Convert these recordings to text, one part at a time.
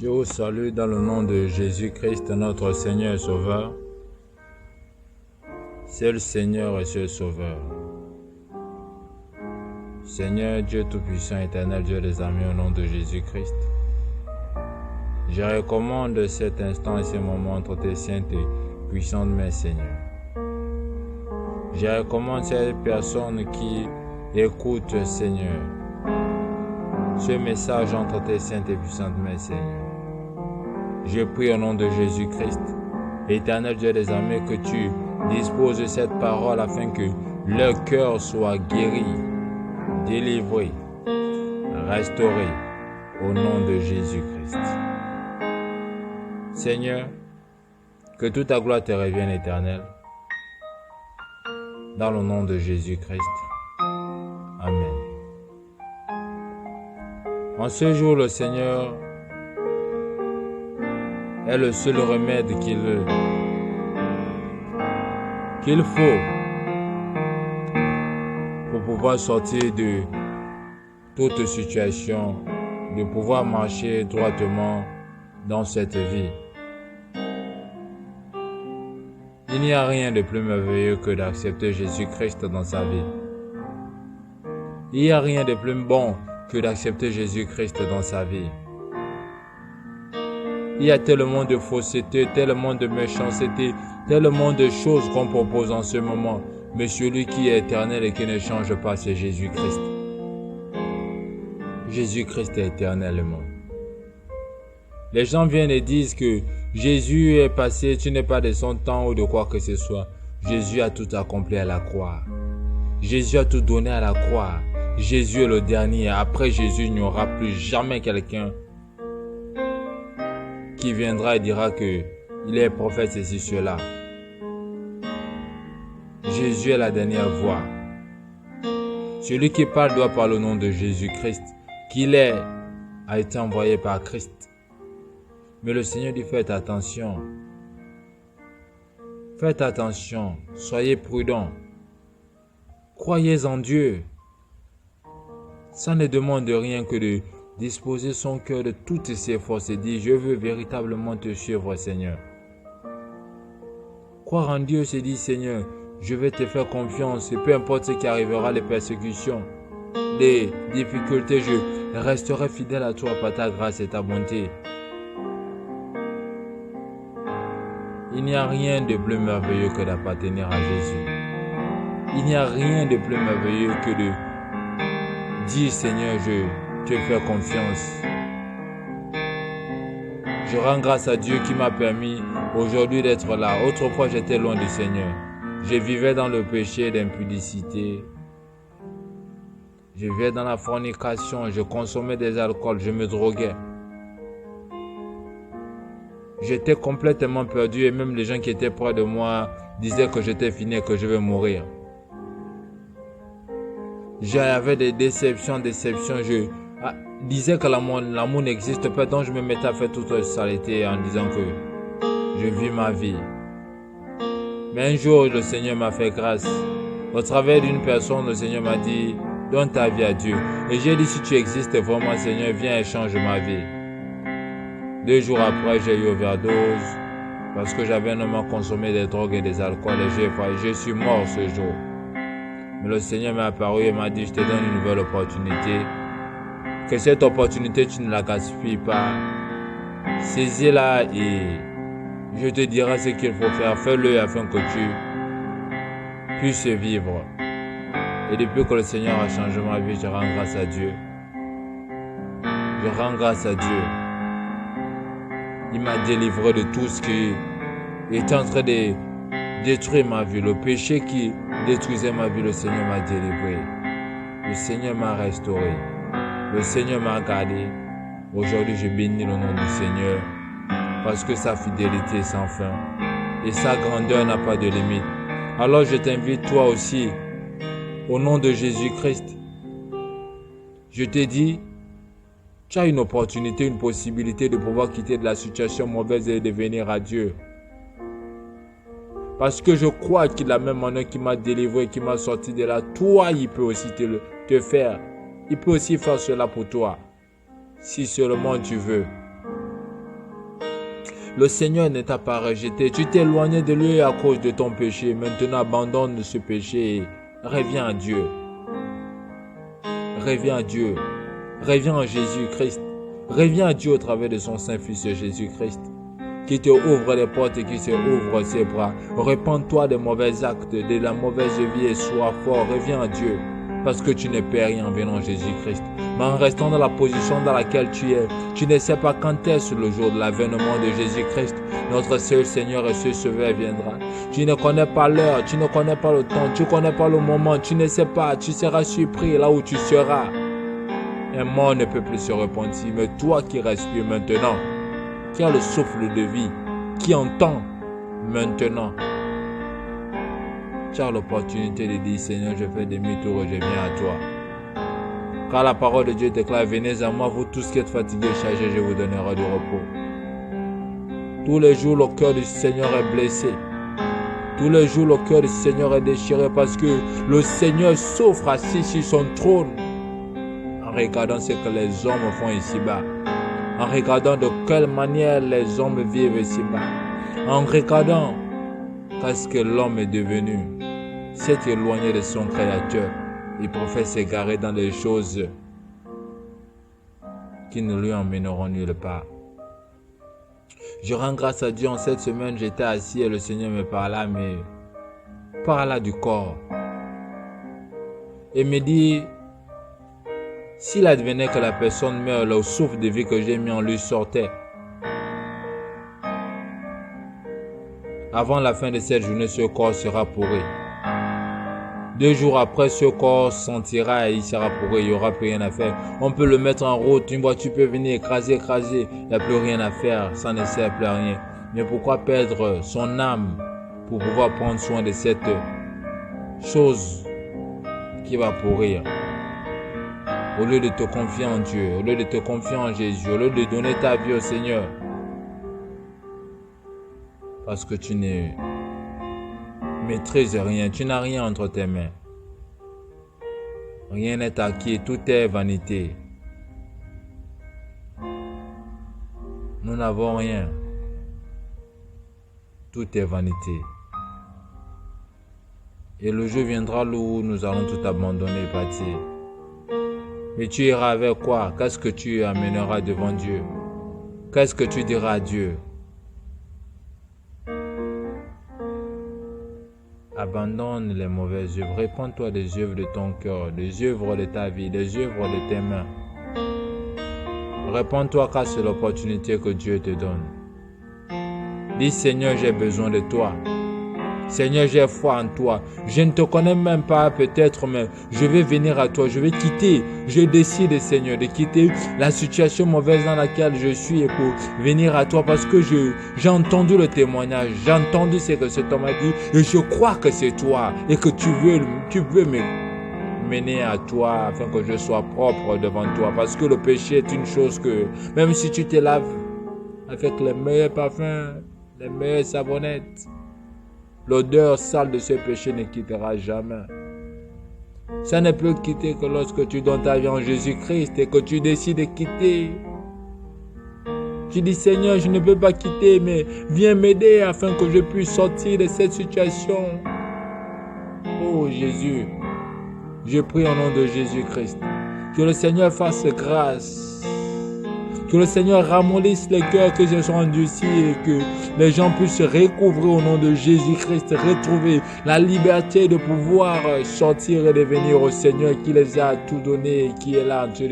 Je vous salue dans le nom de Jésus-Christ, notre Seigneur et Sauveur. Seul Seigneur et seul Sauveur. Seigneur Dieu Tout-Puissant, Éternel Dieu des armées, au nom de Jésus-Christ. Je recommande cet instant et ce moment entre tes saintes et puissantes mains, Seigneur. Je recommande ces personnes qui écoutent, Seigneur, ce message entre tes saintes et puissantes mains, Seigneur. Je prie au nom de Jésus-Christ, Éternel Dieu des armées, que tu disposes de cette parole afin que leur cœur soit guéri, délivré, restauré au nom de Jésus-Christ. Seigneur, que toute ta gloire te revienne, Éternel, dans le nom de Jésus-Christ. Amen. En ce jour, le Seigneur est le seul remède qu'il faut pour pouvoir sortir de toute situation, de pouvoir marcher droitement dans cette vie. Il n'y a rien de plus merveilleux que d'accepter Jésus-Christ dans sa vie. Il n'y a rien de plus bon que d'accepter Jésus-Christ dans sa vie. Il y a tellement de fausseté, tellement de méchanceté, tellement de choses qu'on propose en ce moment. Mais celui qui est éternel et qui ne change pas, c'est Jésus-Christ. Jésus-Christ est éternellement. Les gens viennent et disent que Jésus est passé, tu n'es pas de son temps ou de quoi que ce soit. Jésus a tout accompli à la croix. Jésus a tout donné à la croix. Jésus est le dernier. Après Jésus, il n'y aura plus jamais quelqu'un qui viendra et dira que il est prophète, ceci, cela. Jésus est la dernière voix. Celui qui parle doit parler au nom de Jésus-Christ, qu'il a été envoyé par Christ. Mais le Seigneur dit, faites attention. Faites attention, soyez prudents. Croyez en Dieu. Ça ne demande rien que de disposer son cœur de toutes ses forces et dire, je veux véritablement te suivre, Seigneur. Croire en Dieu, c'est dire, Seigneur, je vais te faire confiance et peu importe ce qui arrivera, les persécutions, les difficultés, je resterai fidèle à toi par ta grâce et ta bonté. Il n'y a rien de plus merveilleux que d'appartenir à Jésus. Il n'y a rien de plus merveilleux que de dire, Seigneur, je te fais confiance. Je rends grâce à Dieu qui m'a permis aujourd'hui d'être là. Autrefois, j'étais loin du Seigneur. Je vivais dans le péché d'impudicité. Je vivais dans la fornication. Je consommais des alcools. Je me droguais. J'étais complètement perdu et même les gens qui étaient près de moi disaient que j'étais fini, que je vais mourir. J'avais des déceptions. Je disais que l'amour n'existe pas, donc je me mettais à faire toute la saleté en disant que je vis ma vie. Mais un jour, le Seigneur m'a fait grâce. Au travers d'une personne, le Seigneur m'a dit, donne ta vie à Dieu. Et j'ai dit, si tu existes vraiment, Seigneur, viens et change ma vie. 2 jours après, j'ai eu overdose parce que j'avais normalement consommé des drogues et des alcools et je suis mort ce jour. Mais le Seigneur m'est apparu et m'a dit, je te donne une nouvelle opportunité. Que cette opportunité, tu ne la gaspilles pas. Saisis-la et je te dirai ce qu'il faut faire. Fais-le afin que tu puisses vivre. Et depuis que le Seigneur a changé ma vie, je rends grâce à Dieu. Je rends grâce à Dieu. Il m'a délivré de tout ce qui était en train de détruire ma vie. Le péché qui détruisait ma vie, le Seigneur m'a délivré. Le Seigneur m'a restauré. Le Seigneur m'a gardé. Aujourd'hui, je bénis le nom du Seigneur parce que sa fidélité est sans fin et sa grandeur n'a pas de limite. Alors je t'invite toi aussi, au nom de Jésus-Christ. Je te dis, tu as une opportunité, une possibilité de pouvoir quitter de la situation mauvaise et de venir à Dieu. Parce que je crois qu'il a même manière qui m'a délivré, qui m'a sorti de là. Toi, il peut aussi te faire. Il peut aussi faire cela pour toi. Si seulement tu veux. Le Seigneur ne t'a pas rejeté. Tu t'es éloigné de lui à cause de ton péché. Maintenant, abandonne ce péché et reviens à Dieu. Reviens à Dieu. Reviens à Jésus-Christ. Reviens à Dieu au travers de son Saint-Fils Jésus-Christ, qui te ouvre les portes et qui te ouvre ses bras. Repends-toi des mauvais actes, de la mauvaise vie et sois fort. Reviens à Dieu, parce que tu ne perds rien en venant à Jésus-Christ. Mais en restant dans la position dans laquelle tu es, tu ne sais pas quand est-ce le jour de l'avènement de Jésus-Christ. Notre seul Seigneur et seul Sauveur viendra. Tu ne connais pas l'heure, tu ne connais pas le temps, tu ne connais pas le moment, tu ne sais pas, tu seras surpris là où tu seras. Un mort ne peut plus se repentir, mais toi qui respires maintenant, qui as le souffle de vie, qui entend maintenant, tu as l'opportunité de dire, Seigneur, je fais demi-tour et je viens à toi. Car la parole de Dieu déclare, venez à moi, vous tous qui êtes fatigués et chargés, je vous donnerai du repos. Tous les jours, le cœur du Seigneur est blessé. Tous les jours, le cœur du Seigneur est déchiré parce que le Seigneur souffre assis sur son trône en regardant ce que les hommes font ici-bas, en regardant de quelle manière les hommes vivent ici-bas, en regardant qu'est-ce que l'homme est devenu, s'est éloigné de son Créateur. Il préfère s'égarer dans des choses qui ne lui emmèneront nulle part. Je rends grâce à Dieu. En cette semaine, j'étais assis et le Seigneur me parla du corps. Et me dit, s'il advenait que la personne meurt, le souffle de vie que j'ai mis en lui sortait. Avant la fin de cette journée, ce corps sera pourri. 2 jours après, ce corps sentira et il sera pourri, il n'y aura plus rien à faire. On peut le mettre en route, une voiture peut venir écraser, il n'y a plus rien à faire, ça ne sert plus à rien. Mais pourquoi perdre son âme pour pouvoir prendre soin de cette chose qui va pourrir? Au lieu de te confier en Dieu, au lieu de te confier en Jésus, au lieu de donner ta vie au Seigneur, parce que tu ne maîtrises rien, tu n'as rien entre tes mains. Rien n'est acquis, tout est vanité. Nous n'avons rien. Tout est vanité. Et le jour viendra où nous allons tout abandonner et partir. Mais tu iras avec quoi? Qu'est-ce que tu amèneras devant Dieu? Qu'est-ce que tu diras à Dieu? Abandonne les mauvaises œuvres. Répands-toi des œuvres de ton cœur, des œuvres de ta vie, des œuvres de tes mains. Répands-toi car c'est l'opportunité que Dieu te donne. Dis, Seigneur, j'ai besoin de toi. Seigneur, j'ai foi en toi. Je ne te connais même pas peut-être, mais je vais venir à toi. Je vais quitter. Je décide, Seigneur, de quitter la situation mauvaise dans laquelle je suis et pour venir à toi parce que j'ai entendu le témoignage. J'ai entendu ce que cet homme a dit et je crois que c'est toi et que tu veux me mener à toi afin que je sois propre devant toi parce que le péché est une chose que même si tu te laves avec les meilleurs parfums, les meilleures savonnettes, l'odeur sale de ce péché ne quittera jamais. Ça ne peut quitter que lorsque tu donnes ta vie en Jésus-Christ et que tu décides de quitter. Tu dis, Seigneur, je ne peux pas quitter, mais viens m'aider afin que je puisse sortir de cette situation. Oh Jésus, je prie au nom de Jésus-Christ. Que le Seigneur fasse grâce. Que le Seigneur ramollisse les cœurs que se sont endurcis et que les gens puissent se recouvrir au nom de Jésus-Christ, retrouver la liberté de pouvoir sortir et de venir au Seigneur qui les a tout donné et qui est là en train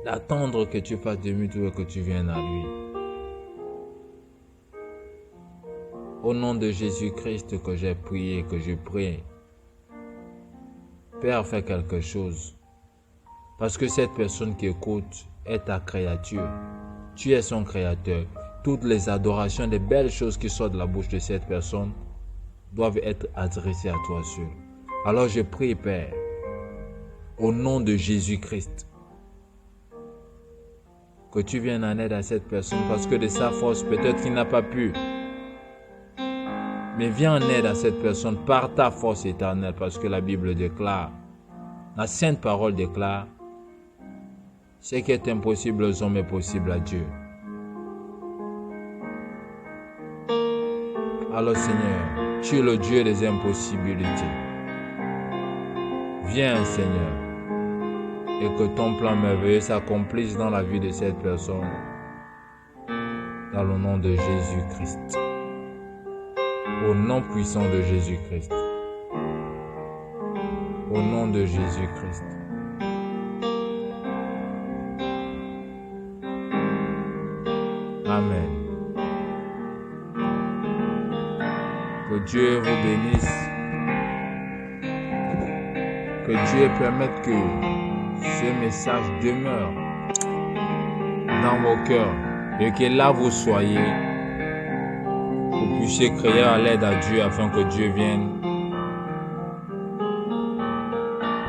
d'attendre que tu fasses demi-tour et que tu viennes à lui. Au nom de Jésus-Christ que j'ai prié, que je prie. Père, fais quelque chose. Parce que cette personne qui écoute est ta créature. Tu es son créateur. Toutes les adorations, les belles choses qui sortent de la bouche de cette personne doivent être adressées à toi seul. Alors je prie, Père, au nom de Jésus-Christ, que tu viennes en aide à cette personne parce que de sa force, peut-être qu'il n'a pas pu. Mais viens en aide à cette personne par ta force éternelle parce que la Bible déclare, la Sainte Parole déclare, Ce qui est impossible aux hommes est possible à Dieu. Alors Seigneur, tu es le Dieu des impossibilités. Viens Seigneur, et que ton plan merveilleux s'accomplisse dans la vie de cette personne. Dans le nom de Jésus-Christ. Au nom puissant de Jésus-Christ. Au nom de Jésus-Christ. Amen. Que Dieu vous bénisse. Que Dieu permette que ce message demeure dans vos cœurs et que là vous soyez, vous puissiez crier à l'aide à Dieu afin que Dieu vienne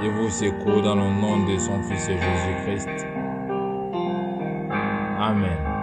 et vous secoue dans le nom de son Fils Jésus-Christ. Amen.